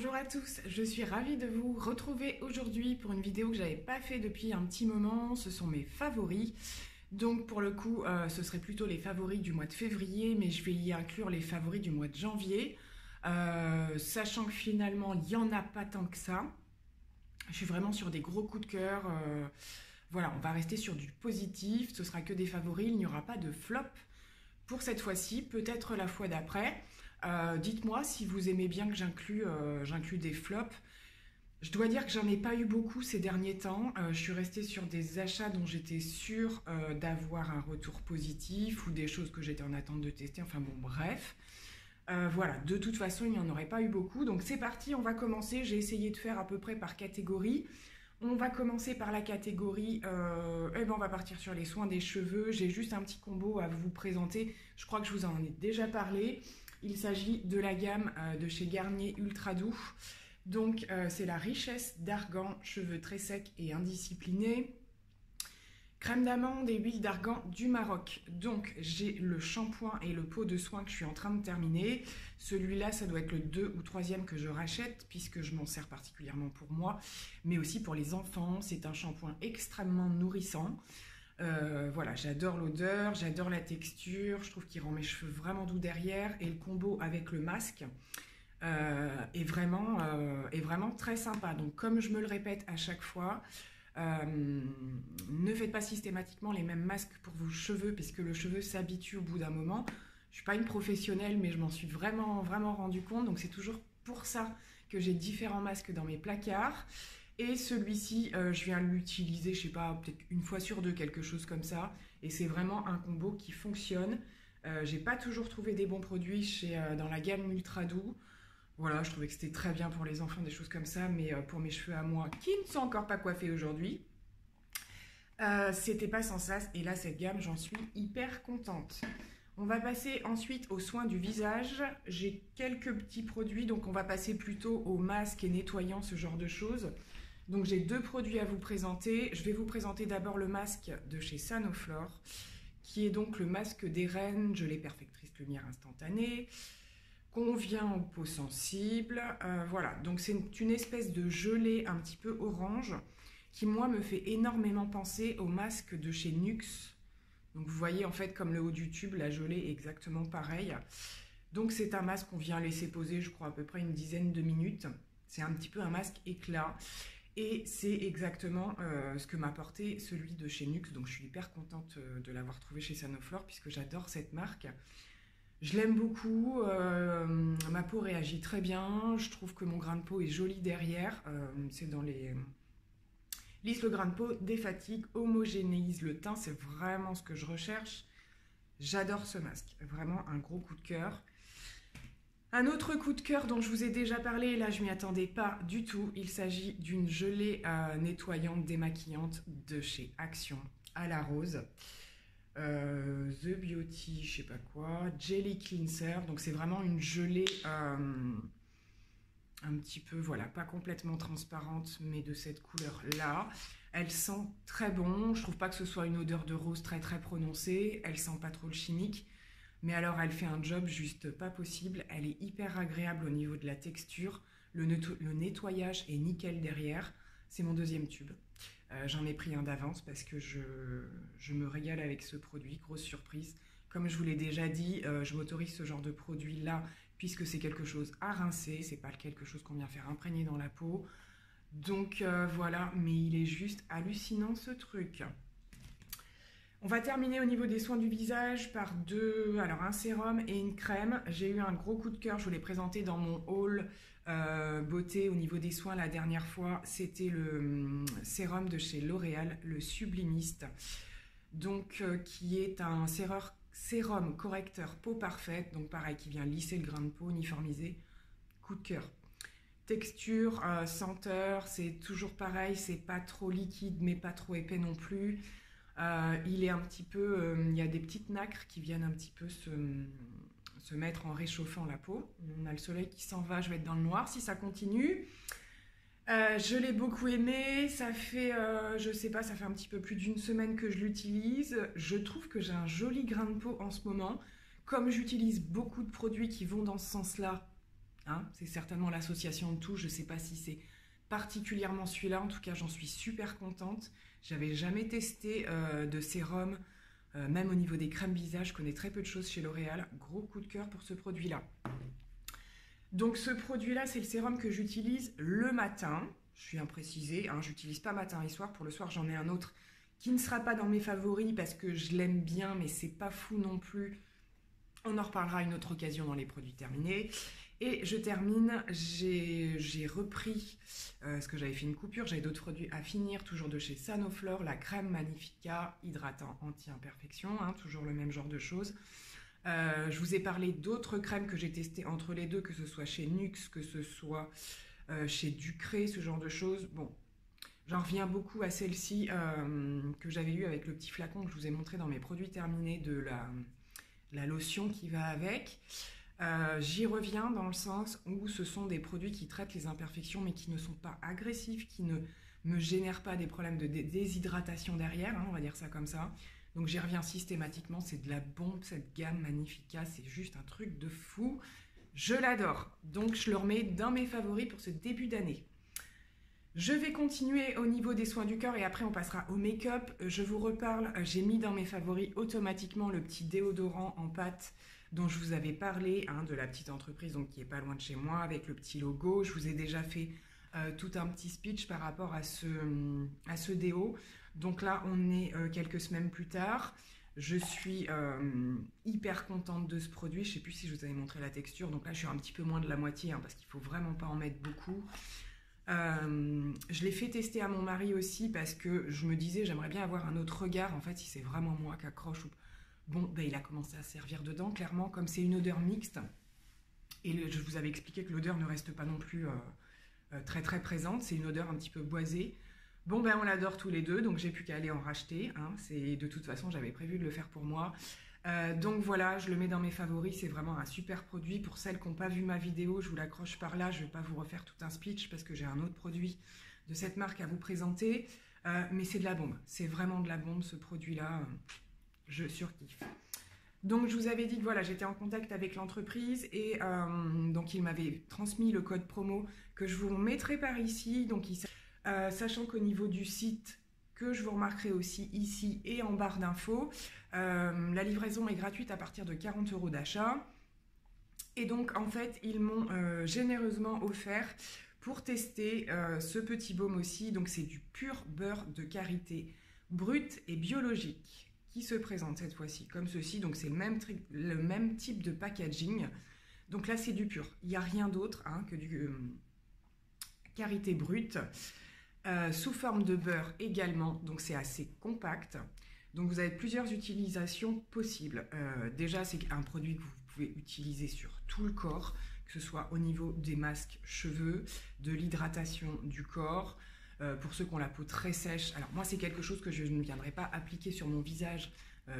Bonjour à tous, je suis ravie de vous retrouver aujourd'hui pour une vidéo que j'avais pas fait depuis un petit moment. Ce sont mes favoris. Donc pour le coup, ce serait plutôt les favoris du mois de février, mais je vais y inclure les favoris du mois de janvier. Sachant que finalement, il n'y en a pas tant que ça. Je suis vraiment sur des gros coups de cœur. Voilà, on va rester sur du positif. Ce sera que des favoris, il n'y aura pas de flop pour cette fois-ci, peut-être la fois d'après. Dites-moi si vous aimez bien que j'inclue des flops. Je dois dire que j'en ai pas eu beaucoup ces derniers temps. Je suis restée sur des achats dont j'étais sûre d'avoir un retour positif ou des choses que j'étais en attente de tester. Enfin bon, bref. Voilà, de toute façon, il n'y en aurait pas eu beaucoup. Donc c'est parti, on va commencer. J'ai essayé de faire à peu près par catégorie. On va commencer par la catégorie, on va partir sur les soins des cheveux. J'ai juste un petit combo à vous présenter. Je crois que je vous en ai déjà parlé. Il s'agit de la gamme de chez Garnier Ultra Doux. Donc c'est la richesse d'argan, cheveux très secs et indisciplinés. Crème d'amande et huile d'argan du Maroc. Donc j'ai le shampoing et le pot de soin que je suis en train de terminer. Celui-là, ça doit être le 2 ou 3e que je rachète puisque je m'en sers particulièrement pour moi, mais aussi pour les enfants. C'est un shampoing extrêmement nourrissant. Voilà, j'adore l'odeur, j'adore la texture. Je trouve qu'il rend mes cheveux vraiment doux derrière. Et le combo avec le masque est vraiment très sympa. Donc comme je me le répète à chaque fois, ne faites pas systématiquement les mêmes masques pour vos cheveux puisque le cheveu s'habitue au bout d'un moment. Je suis pas une professionnelle mais je m'en suis vraiment rendu compte, donc c'est toujours pour ça que j'ai différents masques dans mes placards. Et celui-ci, je viens l'utiliser, je sais pas, peut-être une fois sur deux, quelque chose comme ça, et c'est vraiment un combo qui fonctionne. J'ai pas toujours trouvé des bons produits dans la gamme Ultra Doux. Voilà, je trouvais que c'était très bien pour les enfants, des choses comme ça, mais pour mes cheveux à moi, qui ne sont encore pas coiffés aujourd'hui, c'était pas sans sas. Et là, cette gamme, j'en suis hyper contente. On va passer ensuite aux soins du visage. J'ai quelques petits produits, donc on va passer plutôt aux masques et nettoyants, ce genre de choses. Donc j'ai deux produits à vous présenter. Je vais vous présenter d'abord le masque de chez Sanoflore, qui est donc le masque des reines, gelée perfectrice lumière instantanée. Convient aux peaux sensibles, voilà, donc c'est une espèce de gelée un petit peu orange qui moi me fait énormément penser au masque de chez Nuxe. Donc vous voyez en fait comme le haut du tube, la gelée est exactement pareil. Donc c'est un masque qu'on vient laisser poser je crois à peu près une dizaine de minutes. C'est un petit peu un masque éclat et c'est exactement ce que m'a apporté celui de chez Nuxe. Donc je suis hyper contente de l'avoir trouvé chez Sanoflore puisque j'adore cette marque. Je l'aime beaucoup, ma peau réagit très bien, je trouve que mon grain de peau est joli derrière, c'est dans les... lisse le grain de peau, défatigue, homogénéise le teint, c'est vraiment ce que je recherche. J'adore ce masque, vraiment un gros coup de cœur. Un autre coup de cœur dont je vous ai déjà parlé, et là je m'y attendais pas du tout, il s'agit d'une gelée nettoyante démaquillante de chez Action à la rose. The Beauty, je sais pas quoi, Jelly Cleanser, donc c'est vraiment une gelée un petit peu, voilà, pas complètement transparente, mais de cette couleur-là. Elle sent très bon, je trouve pas que ce soit une odeur de rose très prononcée, elle sent pas trop le chimique, mais alors elle fait un job juste pas possible, elle est hyper agréable au niveau de la texture, le nettoyage est nickel derrière, c'est mon deuxième tube. J'en ai pris un d'avance parce que je me régale avec ce produit, grosse surprise. Comme je vous l'ai déjà dit, je m'autorise ce genre de produit là puisque c'est quelque chose à rincer, c'est pas quelque chose qu'on vient faire imprégner dans la peau. Donc voilà, mais il est juste hallucinant ce truc. On va terminer au niveau des soins du visage par un sérum et une crème. J'ai eu un gros coup de cœur, je vous l'ai présenté dans mon haul beauté au niveau des soins la dernière fois. C'était le sérum de chez L'Oréal, le Sublimiste. Donc qui est un sérum correcteur peau parfaite. Donc pareil, qui vient lisser le grain de peau, uniformiser. Coup de cœur. Texture, senteur, c'est toujours pareil, c'est pas trop liquide mais pas trop épais non plus. Il est un petit peu, il y a des petites nacres qui viennent un petit peu se mettre en réchauffant la peau. On a le soleil qui s'en va, je vais être dans le noir si ça continue. Je l'ai beaucoup aimé, ça fait, je sais pas, ça fait un petit peu plus d'une semaine que je l'utilise. Je trouve que j'ai un joli grain de peau en ce moment. Comme j'utilise beaucoup de produits qui vont dans ce sens-là, hein. C'est certainement l'association de tout. Je ne sais pas si c'est particulièrement celui-là. En tout cas, j'en suis super contente. J'avais jamais testé de sérum, même au niveau des crèmes visage. Je connais très peu de choses chez L'Oréal. Gros coup de cœur pour ce produit-là. Donc ce produit-là, c'est le sérum que j'utilise le matin. Je suis imprécisée, hein, j'utilise pas matin et soir. Pour le soir, j'en ai un autre qui ne sera pas dans mes favoris parce que je l'aime bien, mais c'est pas fou non plus. On en reparlera à une autre occasion dans les produits terminés. Et je termine, j'ai repris, parce que j'avais fait une coupure, j'avais d'autres produits à finir, toujours de chez Sanoflore, la crème Magnifica, hydratant anti-imperfection, hein, toujours le même genre de choses. Je vous ai parlé d'autres crèmes que j'ai testées entre les deux, que ce soit chez Nuxe, que ce soit chez Ducré, ce genre de choses. Bon, j'en reviens beaucoup à celle-ci que j'avais eue avec le petit flacon que je vous ai montré dans mes produits terminés de la lotion qui va avec. J'y reviens dans le sens où ce sont des produits qui traitent les imperfections mais qui ne sont pas agressifs, qui ne me génèrent pas des problèmes de déshydratation derrière, hein, on va dire ça comme ça. Donc j'y reviens systématiquement, c'est de la bombe cette gamme Magnifica, c'est juste un truc de fou. Je l'adore, donc je le remets dans mes favoris pour ce début d'année. Je vais continuer au niveau des soins du corps et après on passera au make-up. Je vous reparle, j'ai mis dans mes favoris automatiquement le petit déodorant en pâte dont je vous avais parlé, hein, de la petite entreprise donc, qui est pas loin de chez moi avec le petit logo. Je vous ai déjà fait tout un petit speech par rapport à ce déo. Donc là on est quelques semaines plus tard. Je suis hyper contente de ce produit. Je ne sais plus si je vous avais montré la texture. Donc là je suis un petit peu moins de la moitié, hein, parce qu'il ne faut vraiment pas en mettre beaucoup. Je l'ai fait tester à mon mari aussi parce que je me disais j'aimerais bien avoir un autre regard en fait si c'est vraiment moi qui accroche ou... Bon, ben, il a commencé à servir dedans clairement comme c'est une odeur mixte et je vous avais expliqué que l'odeur ne reste pas non plus très très présente, c'est une odeur un petit peu boisée. Bon ben on l'adore tous les deux donc j'ai plus qu'à aller en racheter, hein. De toute façon j'avais prévu de le faire pour moi. Donc voilà, je le mets dans mes favoris, c'est vraiment un super produit. Pour celles qui n'ont pas vu ma vidéo, je vous l'accroche par là, je ne vais pas vous refaire tout un speech parce que j'ai un autre produit de cette marque à vous présenter. Mais c'est de la bombe, c'est vraiment de la bombe ce produit-là, je surkiffe. Donc je vous avais dit que voilà, j'étais en contact avec l'entreprise et donc ils m'avaient transmis le code promo que je vous mettrai par ici. Donc sachant qu'au niveau du site, que je vous remarquerai aussi ici et en barre d'infos, la livraison est gratuite à partir de 40 € d'achat. Et donc en fait ils m'ont généreusement offert pour tester ce petit baume aussi. Donc c'est du pur beurre de karité brut et biologique qui se présente cette fois-ci comme ceci. Donc c'est le même type de packaging. Donc là c'est du pur, il n'y a rien d'autre, hein, que du karité brut. Sous forme de beurre également, donc c'est assez compact. Donc vous avez plusieurs utilisations possibles. Déjà c'est un produit que vous pouvez utiliser sur tout le corps, que ce soit au niveau des masques cheveux, de l'hydratation du corps. Pour ceux qui ont la peau très sèche, alors moi c'est quelque chose que je ne viendrai pas appliquer sur mon visage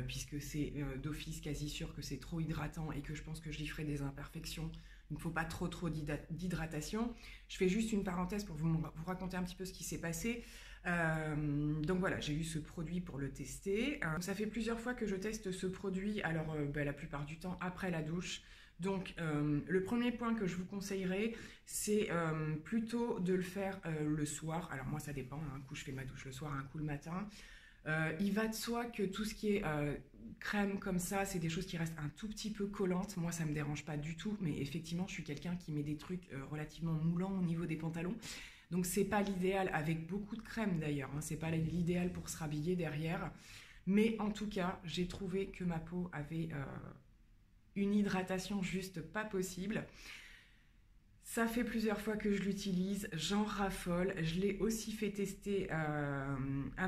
puisque c'est d'office quasi sûr que c'est trop hydratant et que je pense que je y ferai des imperfections. Il ne faut pas trop d'hydratation. Je fais juste une parenthèse pour vous raconter un petit peu ce qui s'est passé. Donc voilà, j'ai eu ce produit pour le tester. Ça fait plusieurs fois que je teste ce produit, alors la plupart du temps après la douche. Donc le premier point que je vous conseillerais, c'est plutôt de le faire le soir. Alors moi ça dépend, un coup je fais ma douche le soir, un coup le matin. Il va de soi que tout ce qui est crème comme ça, c'est des choses qui restent un tout petit peu collantes. Moi, ça me dérange pas du tout, mais effectivement, je suis quelqu'un qui met des trucs relativement moulants au niveau des pantalons. Donc, c'est pas l'idéal, avec beaucoup de crème d'ailleurs, hein, c'est pas l'idéal pour se rhabiller derrière. Mais en tout cas, j'ai trouvé que ma peau avait une hydratation juste pas possible. Ça fait plusieurs fois que je l'utilise, j'en raffole. Je l'ai aussi fait tester à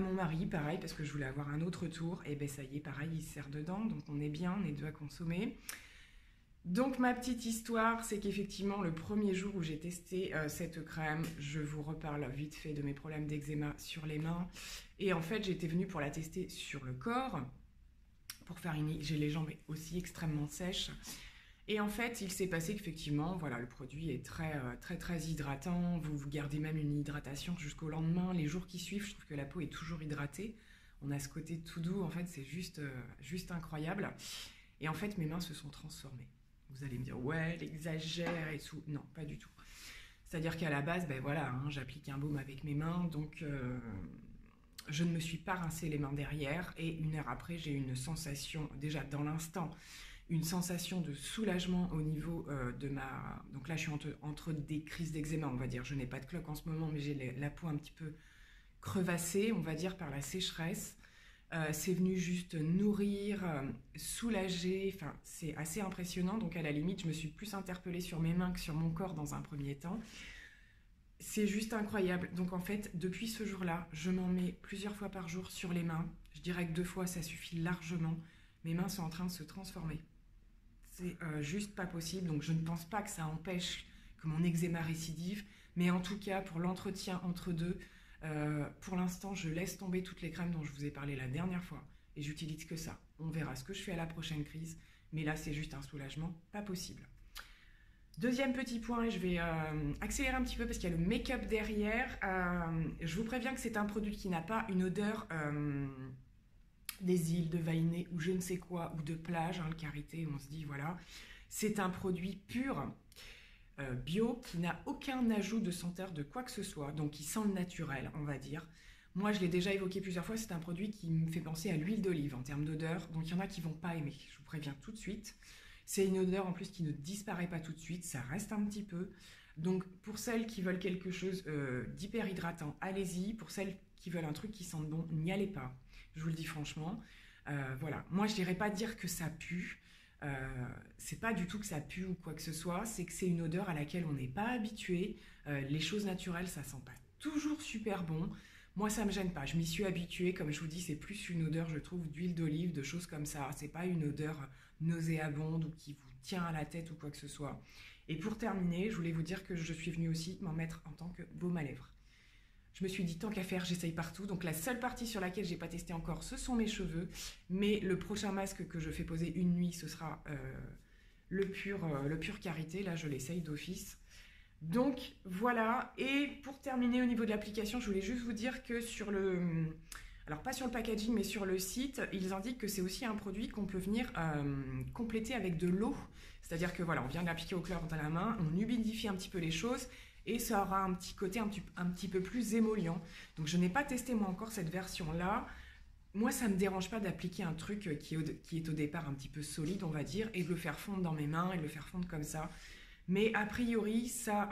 mon mari, pareil, parce que je voulais avoir un autre tour. Et ben ça y est, pareil, il se sert dedans, donc on est bien, on est deux à consommer. Donc ma petite histoire, c'est qu'effectivement, le premier jour où j'ai testé cette crème, je vous reparle vite fait de mes problèmes d'eczéma sur les mains. Et en fait, j'étais venue pour la tester sur le corps, pour faire j'ai les jambes aussi extrêmement sèches. Et en fait, il s'est passé qu'effectivement, voilà, le produit est très hydratant. Vous gardez même une hydratation jusqu'au lendemain. Les jours qui suivent, je trouve que la peau est toujours hydratée. On a ce côté tout doux, en fait, c'est juste incroyable. Et en fait, mes mains se sont transformées. Vous allez me dire, ouais, elle exagère et tout. Non, pas du tout. C'est-à-dire qu'à la base, ben voilà, hein, j'applique un baume avec mes mains, donc je ne me suis pas rincé les mains derrière. Et une heure après, j'ai une sensation, déjà dans l'instant, une sensation de soulagement au niveau de ma... Donc là, je suis entre des crises d'eczéma, on va dire. Je n'ai pas de cloque en ce moment, mais j'ai la peau un petit peu crevassée, on va dire, par la sécheresse. C'est venu juste nourrir, soulager, enfin, c'est assez impressionnant. Donc à la limite, je me suis plus interpellée sur mes mains que sur mon corps dans un premier temps. C'est juste incroyable. Donc en fait, depuis ce jour-là, je m'en mets plusieurs fois par jour sur les mains. Je dirais que 2 fois, ça suffit largement. Mes mains sont en train de se transformer. C'est juste pas possible. Donc je ne pense pas que ça empêche que mon eczéma récidive. Mais en tout cas, pour l'entretien entre deux, pour l'instant, je laisse tomber toutes les crèmes dont je vous ai parlé la dernière fois. Et j'utilise que ça. On verra ce que je fais à la prochaine crise. Mais là, c'est juste un soulagement pas possible. Deuxième petit point, je vais accélérer un petit peu parce qu'il y a le make-up derrière. Je vous préviens que c'est un produit qui n'a pas une odeur des îles, de Vahiné ou je ne sais quoi, ou de plage, hein, le karité, on se dit voilà. C'est un produit pur, bio, qui n'a aucun ajout de senteur de quoi que ce soit, donc qui sent le naturel, on va dire. Moi, je l'ai déjà évoqué plusieurs fois, c'est un produit qui me fait penser à l'huile d'olive en termes d'odeur, donc il y en a qui ne vont pas aimer, je vous préviens tout de suite. C'est une odeur en plus qui ne disparaît pas tout de suite, ça reste un petit peu. Donc pour celles qui veulent quelque chose d'hyper hydratant, allez-y. Pour celles qui veulent un truc qui sente bon, n'y allez pas. Je vous le dis franchement. Voilà. Moi, je n'irais pas dire que ça pue. C'est pas du tout que ça pue ou quoi que ce soit. C'est que c'est une odeur à laquelle on n'est pas habitué. Les choses naturelles, ça sent pas toujours super bon. Moi, ça me gêne pas. Je m'y suis habituée. Comme je vous dis, c'est plus une odeur, je trouve, d'huile d'olive, de choses comme ça. C'est pas une odeur nauséabonde ou qui vous tient à la tête ou quoi que ce soit. Et pour terminer, je voulais vous dire que je suis venue aussi m'en mettre en tant que baume à lèvres. Je me suis dit, tant qu'à faire, j'essaye partout. Donc la seule partie sur laquelle j'ai pas testé encore, ce sont mes cheveux. Mais le prochain masque que je fais poser une nuit, ce sera le pur karité. Là, je l'essaye d'office. Donc voilà. Et pour terminer au niveau de l'application, je voulais juste vous dire que sur le... Alors pas sur le packaging, mais sur le site, ils indiquent que c'est aussi un produit qu'on peut venir compléter avec de l'eau. C'est-à-dire que voilà, on vient de l'appliquer au clair dans la main, on humidifie un petit peu les choses et ça aura un petit côté un petit peu plus émollient. Donc je n'ai pas testé moi encore cette version-là. Moi, ça ne me dérange pas d'appliquer un truc qui est au départ un petit peu solide, on va dire, et de le faire fondre dans mes mains et de le faire fondre comme ça. Mais a priori, ça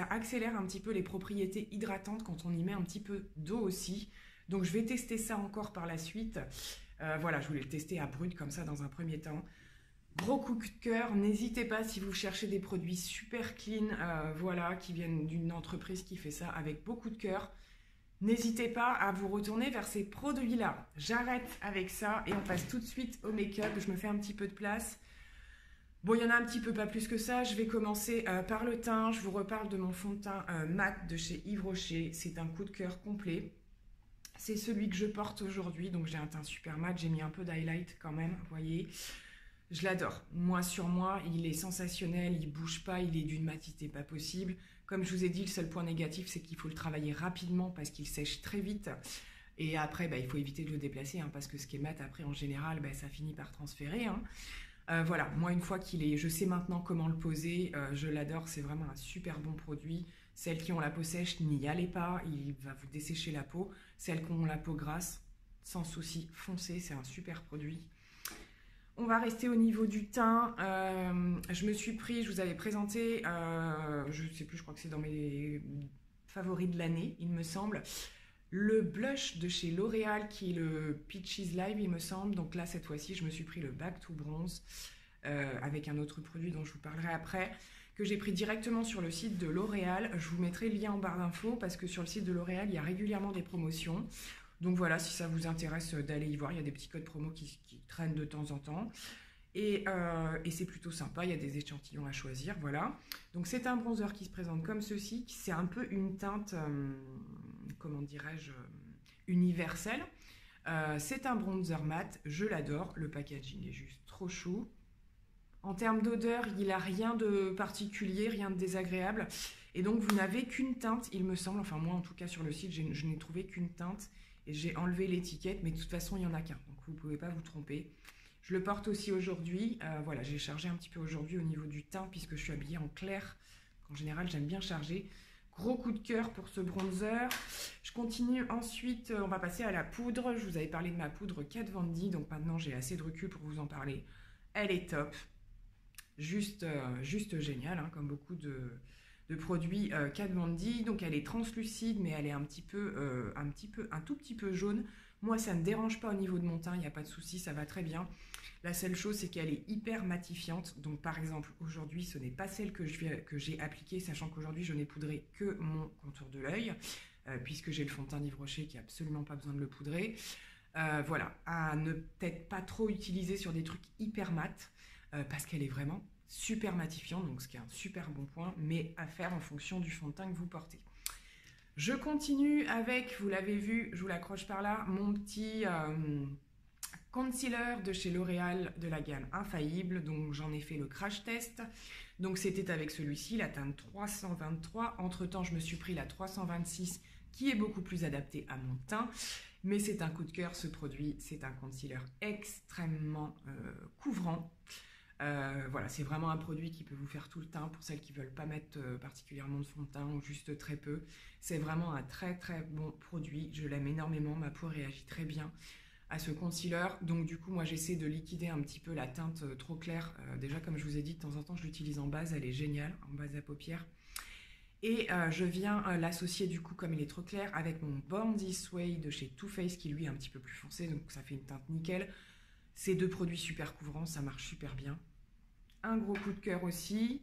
accélère un petit peu les propriétés hydratantes quand on y met un petit peu d'eau aussi. Donc je vais tester ça encore par la suite. Voilà, je voulais le tester à brut comme ça dans un premier temps. Gros coup de cœur, n'hésitez pas si vous cherchez des produits super clean, voilà, qui viennent d'une entreprise qui fait ça avec beaucoup de cœur. N'hésitez pas à vous retourner vers ces produits-là. J'arrête avec ça et on passe tout de suite au make-up. Je me fais un petit peu de place. Bon, il y en a un petit peu, pas plus que ça. Je vais commencer par le teint. Je vous reparle de mon fond de teint mat de chez Yves Rocher. C'est un coup de cœur complet. C'est celui que je porte aujourd'hui, donc j'ai un teint super mat, j'ai mis un peu d'highlight quand même, vous voyez. Je l'adore. Moi, sur moi, il est sensationnel, il bouge pas, il est d'une matité pas possible. Comme je vous ai dit, le seul point négatif, c'est qu'il faut le travailler rapidement parce qu'il sèche très vite. Et après, il faut éviter de le déplacer, hein, parce que ce qui est mat, après, en général, ça finit par transférer. Hein. Voilà, moi, une fois qu'il est... Je sais maintenant comment le poser, je l'adore, c'est vraiment un super bon produit. Celles qui ont la peau sèche, n'y allez pas, il va vous dessécher la peau. Celles qui ont la peau grasse, sans souci, foncez, c'est un super produit. On va rester au niveau du teint. Je me suis pris, je vous avais présenté, je ne sais plus, je crois que c'est dans mes favoris de l'année, il me semble, le blush de chez L'Oréal qui est le Peaches Live, il me semble. Donc là, cette fois-ci, je me suis pris le Back to Bronze avec un autre produit dont je vous parlerai après, que j'ai pris directement sur le site de L'Oréal. Je vous mettrai le lien en barre d'infos parce que sur le site de L'Oréal, il y a régulièrement des promotions. Donc voilà, si ça vous intéresse d'aller y voir, il y a des petits codes promo qui traînent de temps en temps. Et c'est plutôt sympa, il y a des échantillons à choisir, voilà. Donc c'est un bronzer qui se présente comme ceci, c'est un peu une teinte, comment dirais-je, universelle. C'est un bronzer mat, je l'adore, le packaging est juste trop chou. En termes d'odeur, il n'a rien de particulier, rien de désagréable. Et donc, vous n'avez qu'une teinte, il me semble. Enfin, moi, en tout cas, sur le site, je n'ai trouvé qu'une teinte. Et j'ai enlevé l'étiquette, mais de toute façon, il n'y en a qu'un. Donc, vous ne pouvez pas vous tromper. Je le porte aussi aujourd'hui. Voilà, j'ai chargé un petit peu aujourd'hui au niveau du teint puisque je suis habillée en clair. En général, j'aime bien charger. Gros coup de cœur pour ce bronzer. Je continue ensuite, on va passer à la poudre. Je vous avais parlé de ma poudre Kat Von D, donc maintenant j'ai assez de recul pour vous en parler. Elle est top. Juste géniale, hein, comme beaucoup de produits Kat Von D. Donc elle est translucide, mais elle est un tout petit peu jaune. Moi, ça ne me dérange pas au niveau de mon teint, il n'y a pas de souci, ça va très bien. La seule chose, c'est qu'elle est hyper matifiante. Donc, par exemple, aujourd'hui, ce n'est pas celle que j'ai appliquée, sachant qu'aujourd'hui, je n'ai poudré que mon contour de l'œil, puisque j'ai le fond de teint d'Yves Rocher qui n'a absolument pas besoin de le poudrer. Voilà, à ne peut-être pas trop utiliser sur des trucs hyper mat, parce qu'elle est vraiment super matifiante, donc ce qui est un super bon point, mais à faire en fonction du fond de teint que vous portez. Je continue avec, vous l'avez vu, je vous l'accroche par là, mon petit concealer de chez L'Oréal de la gamme Infaillible. Donc j'en ai fait le crash test. Donc c'était avec celui-ci, la teinte 323. Entre temps, je me suis pris la 326 qui est beaucoup plus adaptée à mon teint. Mais c'est un coup de cœur ce produit. C'est un concealer extrêmement couvrant. Voilà, c'est vraiment un produit qui peut vous faire tout le teint pour celles qui ne veulent pas mettre particulièrement de fond de teint ou juste très peu. C'est vraiment un très très bon produit. Je l'aime énormément. Ma peau réagit très bien à ce concealer. Donc du coup, moi j'essaie de liquider un petit peu la teinte trop claire. Déjà, comme je vous ai dit, de temps en temps, je l'utilise en base. Elle est géniale, en base à paupières. Et je viens l'associer du coup, comme il est trop clair, avec mon Born This Way de chez Too Faced, qui lui est un petit peu plus foncé. Donc ça fait une teinte nickel. Ces deux produits super couvrants, ça marche super bien. Un gros coup de cœur aussi.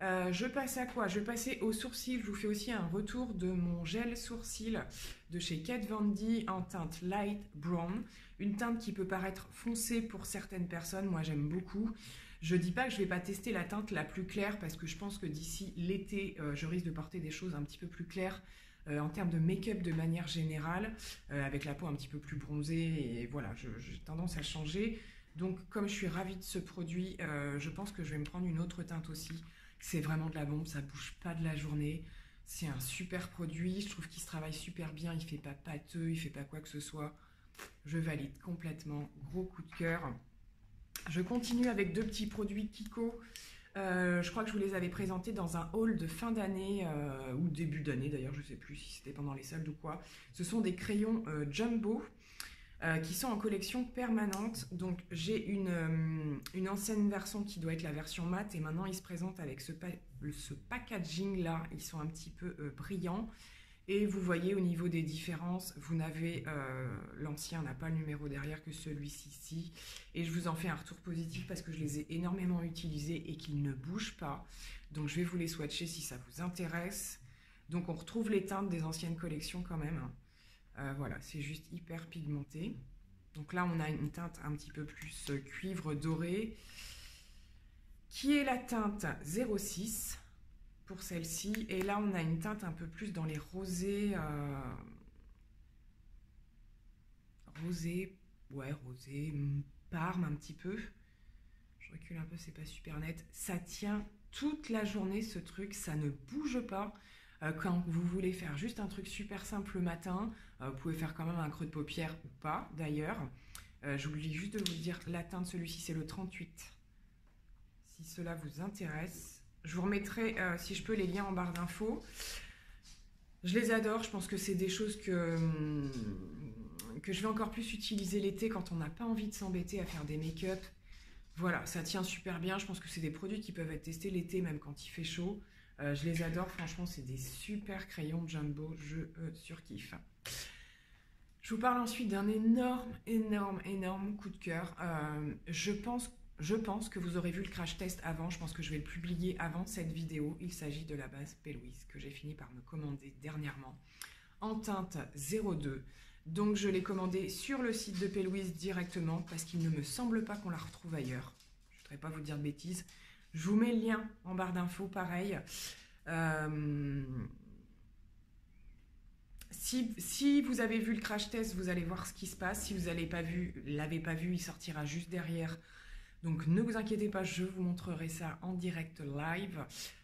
Je passe à quoi? Je vais passer aux sourcils. Je vous fais aussi un retour de mon gel sourcil de chez Kat Von D en teinte Light Brown. Une teinte qui peut paraître foncée pour certaines personnes. Moi, j'aime beaucoup. Je ne dis pas que je ne vais pas tester la teinte la plus claire parce que je pense que d'ici l'été, je risque de porter des choses un petit peu plus claires en termes de make-up de manière générale, avec la peau un petit peu plus bronzée. Et voilà, j'ai tendance à changer. Donc, comme je suis ravie de ce produit, je pense que je vais me prendre une autre teinte aussi. C'est vraiment de la bombe, ça bouge pas de la journée. C'est un super produit, je trouve qu'il se travaille super bien, il fait pas pâteux, il fait pas quoi que ce soit. Je valide complètement, gros coup de cœur. Je continue avec deux petits produits Kiko. Je crois que je vous les avais présentés dans un haul de fin d'année ou début d'année d'ailleurs, je sais plus si c'était pendant les soldes ou quoi. Ce sont des crayons Jumbo. Qui sont en collection permanente. Donc j'ai une ancienne version qui doit être la version mat et maintenant ils se présentent avec ce packaging là, ils sont un petit peu brillants et vous voyez au niveau des différences, vous n'avez l'ancien n'a pas le numéro derrière que celui-ci ici, et je vous en fais un retour positif parce que je les ai énormément utilisés et qu'ils ne bougent pas. Donc je vais vous les swatcher si ça vous intéresse. Donc on retrouve les teintes des anciennes collections quand même. Voilà, c'est juste hyper pigmenté. Donc là, on a une teinte un petit peu plus cuivre doré, qui est la teinte 06 pour celle-ci. Et là, on a une teinte un peu plus dans les rosés. Rosé, parme un petit peu. Je recule un peu, c'est pas super net. Ça tient toute la journée, ce truc, ça ne bouge pas. Quand vous voulez faire juste un truc super simple le matin, vous pouvez faire quand même un creux de paupière ou pas d'ailleurs. J'oublie juste de vous dire la teinte, celui-ci c'est le 38. Si cela vous intéresse, je vous remettrai si je peux les liens en barre d'infos. Je les adore, je pense que c'est des choses que je vais encore plus utiliser l'été quand on n'a pas envie de s'embêter à faire des make-up. Voilà, ça tient super bien, je pense que c'est des produits qui peuvent être testés l'été même quand il fait chaud. Je les adore, franchement, c'est des super crayons Jumbo, je surkiffe. Je vous parle ensuite d'un énorme coup de cœur. Je pense que vous aurez vu le crash test avant, je pense que je vais le publier avant cette vidéo. Il s'agit de la base P. que j'ai fini par me commander dernièrement en teinte 02. Donc je l'ai commandé sur le site de P. directement parce qu'il ne me semble pas qu'on la retrouve ailleurs. Je ne voudrais pas vous dire de bêtises. Je vous mets le lien en barre d'infos, pareil. Si vous avez vu le crash test, vous allez voir ce qui se passe. Si vous l'avez pas vu, il sortira juste derrière. Donc ne vous inquiétez pas, je vous montrerai ça en direct live.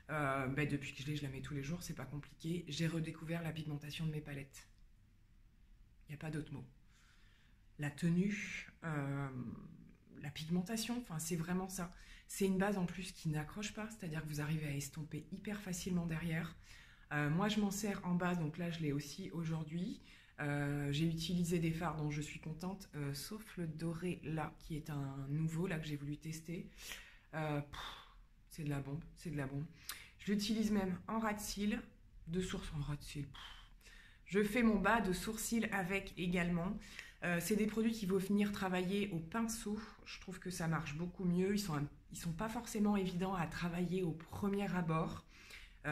Depuis que je la mets tous les jours, c'est pas compliqué. J'ai redécouvert la pigmentation de mes palettes. Il n'y a pas d'autre mot. La tenue, la pigmentation. Enfin, c'est vraiment ça. C'est une base en plus qui n'accroche pas, c'est-à-dire que vous arrivez à estomper hyper facilement derrière. Moi, je m'en sers en base, donc là, je l'ai aussi aujourd'hui. J'ai utilisé des fards dont je suis contente, sauf le doré là, qui est un nouveau, là, que j'ai voulu tester. C'est de la bombe, c'est de la bombe. Je l'utilise même en ras de cils, de source en ras de cils. Je fais mon bas de sourcils avec également. C'est des produits qui vont venir travailler au pinceau. Je trouve que ça marche beaucoup mieux. Ils sont pas forcément évidents à travailler au premier abord.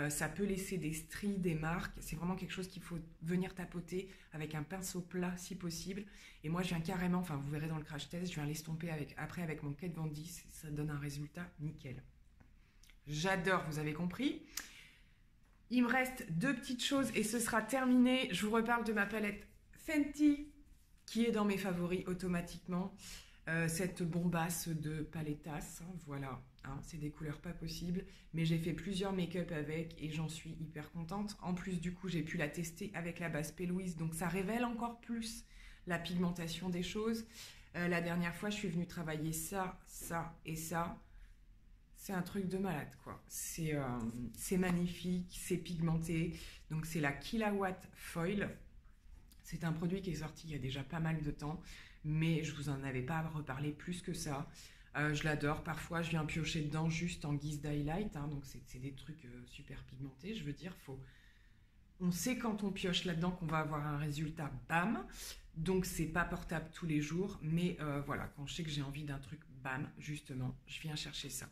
Ça peut laisser des stries, des marques. C'est vraiment quelque chose qu'il faut venir tapoter avec un pinceau plat si possible. Et moi, je viens carrément, enfin vous verrez dans le crash test, je viens l'estomper après avec mon Kat Von D. Ça donne un résultat nickel. J'adore, vous avez compris. Il me reste 2 petites choses et ce sera terminé. Je vous reparle de ma palette Fenty qui est dans mes favoris automatiquement. Cette bombasse de Palettas, hein, voilà, hein, c'est des couleurs pas possibles. Mais j'ai fait plusieurs make-up avec et j'en suis hyper contente. En plus, du coup, j'ai pu la tester avec la base P. Louise, donc ça révèle encore plus la pigmentation des choses. La dernière fois, je suis venue travailler ça, ça et ça. C'est un truc de malade, quoi. C'est magnifique, c'est pigmenté. Donc, c'est la Killawatt Foil. C'est un produit qui est sorti il y a déjà pas mal de temps, mais je vous en avais pas reparlé plus que ça. Je l'adore. Parfois, je viens piocher dedans juste en guise d'highlight. Hein, donc, c'est des trucs super pigmentés. Je veux dire, on sait quand on pioche là-dedans qu'on va avoir un résultat bam. Donc, c'est pas portable tous les jours. Mais voilà, quand je sais que j'ai envie d'un truc bam, justement, je viens chercher ça.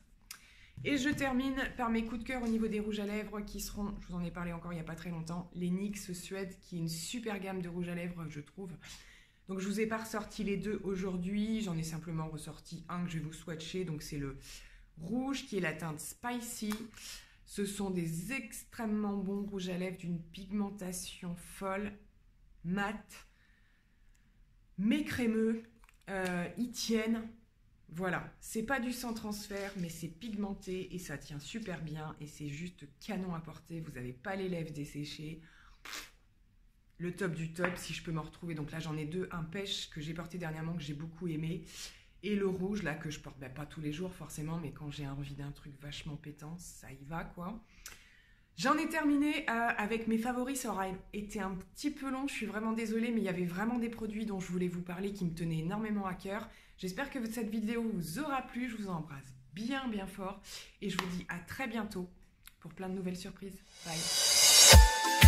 Et je termine par mes coups de cœur au niveau des rouges à lèvres qui seront, je vous en ai parlé encore il n'y a pas très longtemps, les NYX Suède, qui est une super gamme de rouges à lèvres, je trouve. Donc je ne vous ai pas ressorti les deux aujourd'hui, j'en ai simplement ressorti un que je vais vous swatcher. Donc c'est le rouge qui est la teinte Spicy. Ce sont des extrêmement bons rouges à lèvres d'une pigmentation folle, mat, mais crémeux, ils tiennent. Voilà, c'est pas du sans transfert, mais c'est pigmenté et ça tient super bien et c'est juste canon à porter. Vous n'avez pas les lèvres desséchées. Le top du top, si je peux me retrouver. Donc là, j'en ai 2. Un pêche que j'ai porté dernièrement, que j'ai beaucoup aimé. Et le rouge, là, que je porte pas tous les jours forcément, mais quand j'ai envie d'un truc vachement pétant, ça y va, quoi. J'en ai terminé avec mes favoris. Ça aura été un petit peu long, je suis vraiment désolée, mais il y avait vraiment des produits dont je voulais vous parler qui me tenaient énormément à cœur. J'espère que cette vidéo vous aura plu. Je vous embrasse bien bien fort et je vous dis à très bientôt pour plein de nouvelles surprises. Bye.